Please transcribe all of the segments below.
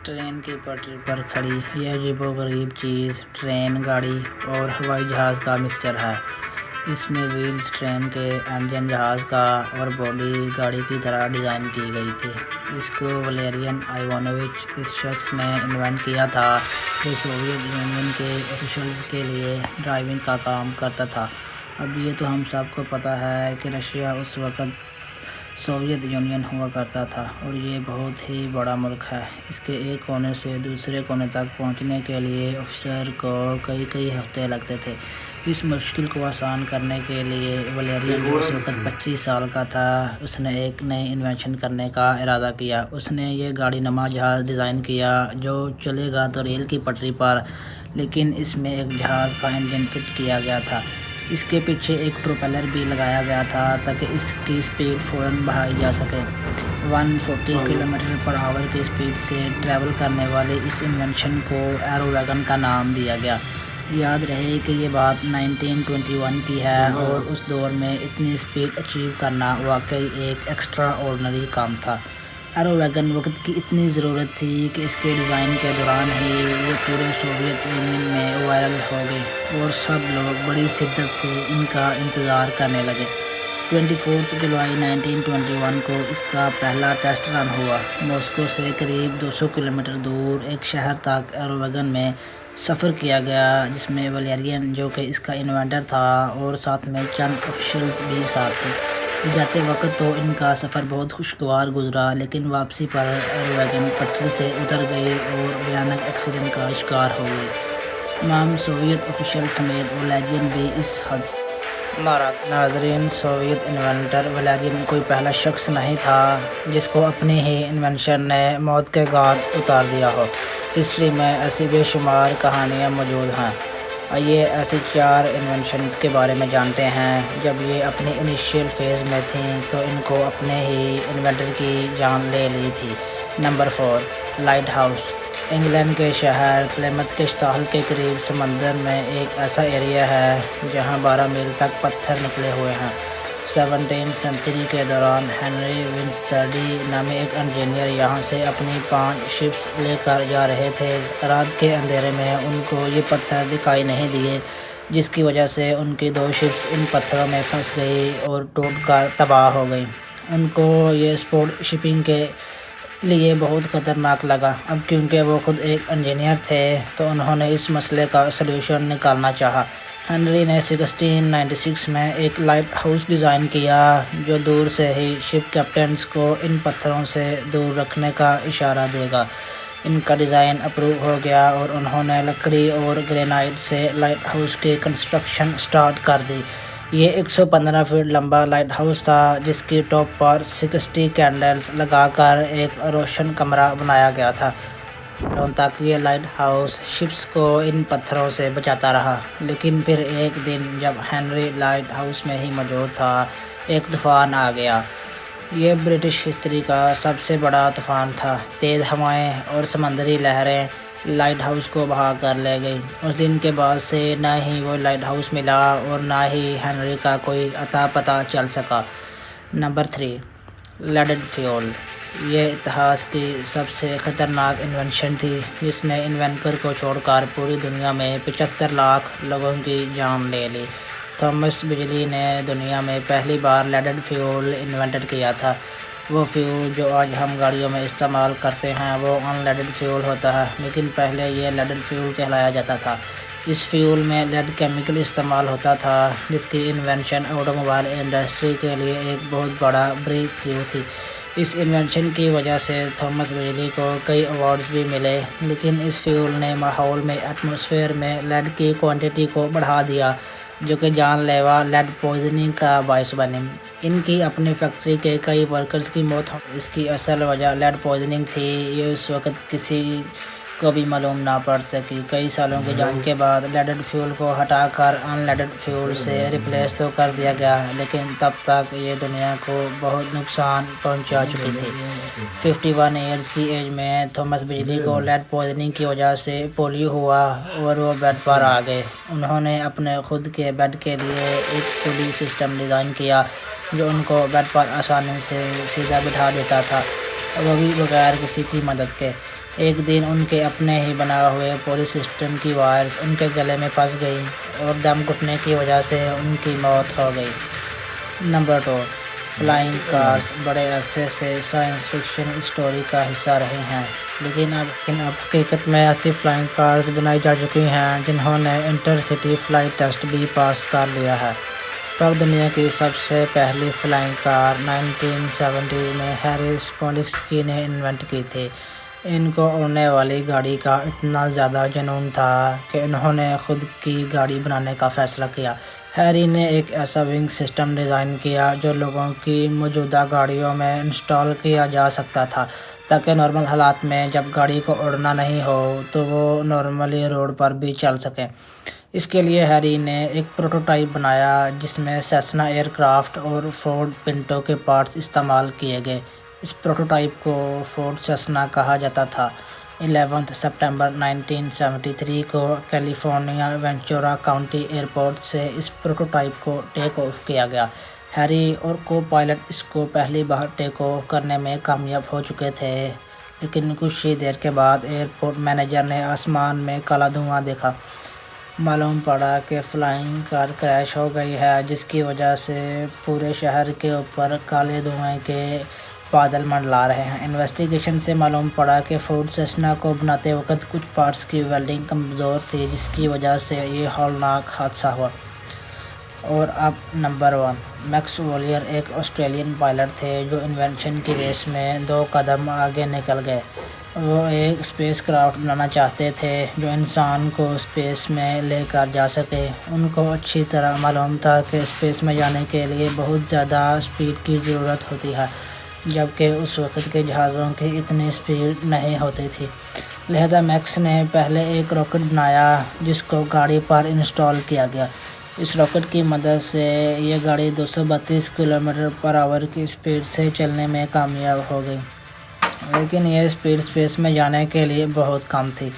Train की पटरी पर खड़ी यह अजीबोगरीब चीज़ ट्रेन, गाड़ी और हवाई जहाज़ का मिक्सचर है। इसमें व्हील्स ट्रेन के, इंजन जहाज़ का और बॉडी गाड़ी की तरह डिज़ाइन की गई थी। इसको वलेरियन आइवानोविच इस शख्स ने इन्वेंट किया था जो सोवियत यूनियन के ऑफिशियल्स के लिए ड्राइविंग का काम करता था। अब ये तो हम सबको पता है कि रशिया उस वक़्त सोवियत यूनियन हुआ करता था और ये बहुत ही बड़ा मुल्क है। इसके एक कोने से दूसरे कोने तक पहुंचने के लिए ऑफिसर को कई हफ्ते लगते थे। इस मुश्किल को आसान करने के लिए वलेरियन जो उस वक्त 25 साल का था, उसने एक नई इन्वेंशन करने का इरादा किया। उसने ये गाड़ी नुमा जहाज़ डिज़ाइन किया जो चलेगा तो रेल की पटरी पर, लेकिन इसमें एक जहाज़ का इंजन फिट किया गया था। इसके पीछे एक प्रोपेलर भी लगाया गया था ताकि इसकी स्पीड फ़ौरन बढ़ाई जा सके। 140 किलोमीटर पर आवर की स्पीड से ट्रैवल करने वाले इस इन्वेंशन को एरो वैगन का नाम दिया गया। याद रहे कि ये बात 1921 की है और उस दौर में इतनी स्पीड अचीव करना वाकई एक एक्स्ट्रा ऑर्डिनरी काम था। एरो वैगन वक्त की इतनी ज़रूरत थी कि इसके डिज़ाइन के दौरान ही ये पूरे सोवियत यूनियन में वायरल हो गए और सब लोग बड़ी शिद्दत से इनका इंतज़ार करने लगे। 24 जुलाई 1921 को इसका पहला टेस्ट रन हुआ। मॉस्को से करीब 200 किलोमीटर दूर एक शहर तक एरो वैगन में सफ़र किया गया, जिसमें वलेरियन जो कि इसका इन्वेंटर था और साथ में चंद ऑफिशियल्स भी साथ थे। जाते वक्त तो इनका सफ़र बहुत खुशगवार गुजरा, लेकिन वापसी पर एरो वैगन पटरी से उतर गई और भयानक एक्सीडेंट का शिकार हो गई। तमाम सोवियत ऑफिशियल समेत वलेरियन भी इस हादसे नाज़रीन, सोवियत इन्वेंटर वलेरियन कोई पहला शख्स नहीं था जिसको अपनी ही इन्वेंशन ने मौत के घाट उतार दिया हो। हिस्ट्री में ऐसी बेशुमार कहानियाँ मौजूद हैं। आइए ऐसी 4 इन्वेंशंस के बारे में जानते हैं। जब ये अपनी इनिशियल फेज़ में थी तो इनको अपने ही इन्वेंटर की जान ले ली थी। Number 4, light house. इंग्लैंड के शहर प्लेमथ के साहल के करीब समंदर में एक ऐसा एरिया है जहां 12 मील तक पत्थर निकले हुए हैं। 17वीं सेंचुरी के दौरान हेनरी विंस्टडी नामी एक इंजीनियर यहां से अपनी 5 शिप्स लेकर जा रहे थे। रात के अंधेरे में उनको ये पत्थर दिखाई नहीं दिए, जिसकी वजह से उनकी 2 शिप्स इन पत्थरों में फंस गई और टूटकर तबाह हो गई। उनको ये स्पोर्ट शिपिंग के लिए बहुत ख़तरनाक लगा। अब क्योंकि वो खुद एक इंजीनियर थे तो उन्होंने इस मसले का सलूशन निकालना चाहा। हेनरी ने 1696 में एक लाइट हाउस डिज़ाइन किया जो दूर से ही शिप कैप्टन्स को इन पत्थरों से दूर रखने का इशारा देगा। इनका डिज़ाइन अप्रूव हो गया और उन्होंने लकड़ी और ग्रेनाइट से लाइट हाउस की कंस्ट्रक्शन स्टार्ट कर दी। ये 115 फीट लंबा लाइट हाउस था जिसकी टॉप पर 60 कैंडल्स लगाकर एक रोशन कमरा बनाया गया था ताकि ये लाइट हाउस शिप्स को इन पत्थरों से बचाता रहा। लेकिन फिर एक दिन जब हेनरी लाइट हाउस में ही मौजूद था, एक तूफ़ान आ गया। ये ब्रिटिश हिस्ट्री का सबसे बड़ा तूफ़ान था। तेज़ हवाएं और समंदरी लहरें लाइट हाउस को बहा कर ले गई। उस दिन के बाद से न ही वो लाइट हाउस मिला और न ही हेनरी का कोई अता पता चल सका। Number 3, leaded fuel. ये इतिहास की सबसे ख़तरनाक इन्वेंशन थी जिसने इन्वेंटर को छोड़कर पूरी दुनिया में 75 लाख लोगों की जान ले ली। थॉमस बिजली ने दुनिया में पहली बार लेडेड फ्यूल इन्वेंट किया था। वो फ्यूल जो आज हम गाड़ियों में इस्तेमाल करते हैं वो अनलेडेड फ्यूल होता है, लेकिन पहले ये लेडेड फ्यूल कहलाया जाता था। इस फ्यूल में लेड केमिकल इस्तेमाल होता था जिसकी इन्वेंशन ऑटोमोबाइल इंडस्ट्री के लिए एक बहुत बड़ा ब्रेक थ्रू थी। इस इन्वेंशन की वजह से थॉमस बिजली को कई अवार्ड्स भी मिले, लेकिन इस फ्यूल ने माहौल में एटमॉस्फेयर में लेड की क्वांटिटी को बढ़ा दिया जो कि जानलेवा लेड पॉइजनिंग का बायस बने। इनकी अपनी फैक्ट्री के कई वर्कर्स की मौत हो। इसकी असल वजह लेड पॉइजनिंग थी, ये उस वक़्त किसी को भी मालूम ना पड़ सकी। कई सालों की जांच के बाद लेडेड फ्यूल को हटाकर अनलेडेड फ्यूल से रिप्लेस तो कर दिया गया, लेकिन तब तक ये दुनिया को बहुत नुकसान पहुंचा चुकी थी। 51 ईयर्स की एज में थॉमस बिजली को लेड पॉइजनिंग की वजह से पोलियो हुआ और वो बेड पर आ गए। उन्होंने अपने खुद के बेड के लिए एक पुली सिस्टम डिज़ाइन किया जो उनको बेड पर आसानी से सीधा बिठा देता था, वो भी बगैर किसी की मदद के। ایک دن ان کے اپنے ہی بنا ہوئے پولیس سسٹم کی وائرز ان کے گلے میں پھنس گئی اور دم گھٹنے کی وجہ سے ان کی موت ہو گئی۔ نمبر 2، فلائنگ کارز بڑے عرصے سے سائنس فکشن اسٹوری کا حصہ رہے ہیں، لیکن اب حقیقت میں ایسی فلائنگ کارز بنائی جا چکی ہیں جنہوں نے انٹر سٹی فلائٹ ٹیسٹ بھی پاس کر لیا ہے۔ پر دنیا کی سب سے پہلی فلائنگ کار 1970 میں ہیری سپولسکی نے انوینٹ کی تھی۔ ان کو اڑنے والی گاڑی کا اتنا زیادہ جنون تھا کہ انہوں نے خود کی گاڑی بنانے کا فیصلہ کیا۔ ہیری نے ایک ایسا ونگ سسٹم ڈیزائن کیا جو لوگوں کی موجودہ گاڑیوں میں انسٹال کیا جا سکتا تھا تاکہ نارمل حالات میں جب گاڑی کو اڑنا نہیں ہو تو وہ نارملی روڈ پر بھی چل سکے۔ اس کے لیے ہیری نے ایک پروٹوٹائپ بنایا جس میں سیسنا ایئر کرافٹ اور فورڈ پنٹو کے پارٹس استعمال کیے گئے۔ اس پروٹوٹائپ کو فورڈ سیسنا کہا جاتا تھا۔ 11 ستمبر 1973 کو کیلیفورنیا وینچورا کاؤنٹی ایئرپورٹ سے اس پروٹوٹائپ کو ٹیک آف کیا گیا۔ ہیری اور کو پائلٹ اس کو پہلی بار ٹیک آف کرنے میں کامیاب ہو چکے تھے، لیکن کچھ ہی دیر کے بعد ایئرپورٹ مینیجر نے آسمان میں کالا دھواں دیکھا۔ معلوم پڑا کہ فلائنگ کار کریش ہو گئی ہے، جس کی وجہ سے پورے شہر کے اوپر کالے دھوئیں کے بادل منڈلا رہے ہیں۔ انویسٹیگیشن سے معلوم پڑا کہ فورڈ سیسنا کو بناتے وقت کچھ پارٹس کی ویلڈنگ کمزور تھی، جس کی وجہ سے یہ ہولناک حادثہ ہوا۔ اور اب نمبر 1، میکس وولیر ایک آسٹریلین پائلٹ تھے جو انوینشن کی ریس میں 2 قدم آگے نکل گئے۔ وہ ایک اسپیس کرافٹ بنانا چاہتے تھے جو انسان کو اسپیس میں لے کر جا سکے۔ ان کو اچھی طرح معلوم تھا کہ اسپیس میں جانے کے لیے بہت زیادہ اسپیڈ کی ضرورت ہوتی ہے، جبکہ اس وقت کے جہازوں کی اتنی اسپیڈ نہیں ہوتی تھی۔ لہذا میکس نے پہلے ایک راکٹ بنایا جس کو گاڑی پر انسٹال کیا گیا۔ اس راکٹ کی مدد سے یہ گاڑی 232 کلومیٹر پر آور کی اسپیڈ سے چلنے میں کامیاب ہو گئی، لیکن یہ اسپیڈ اسپیس میں جانے کے لیے بہت کم تھی۔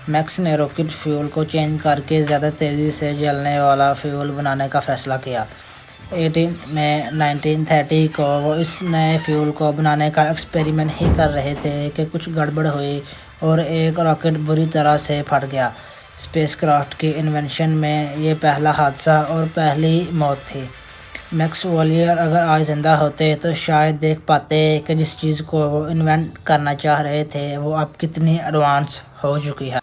میکس نے راکٹ فیول کو چینج کر کے زیادہ تیزی سے جلنے والا فیول بنانے کا فیصلہ کیا۔ 18 مئی 1930 کو وہ اس نئے فیول کو بنانے کا ایکسپیریمنٹ ہی کر رہے تھے کہ کچھ گڑبڑ ہوئی اور ایک راکٹ بری طرح سے پھٹ گیا۔ اسپیس کرافٹ کی انوینشن میں یہ پہلا حادثہ اور پہلی موت تھی۔ میکس وولیر اگر آج زندہ ہوتے تو شاید دیکھ پاتے کہ جس چیز کو وہ انوینٹ کرنا چاہ رہے تھے وہ اب کتنی ایڈوانس ہو چکی ہے۔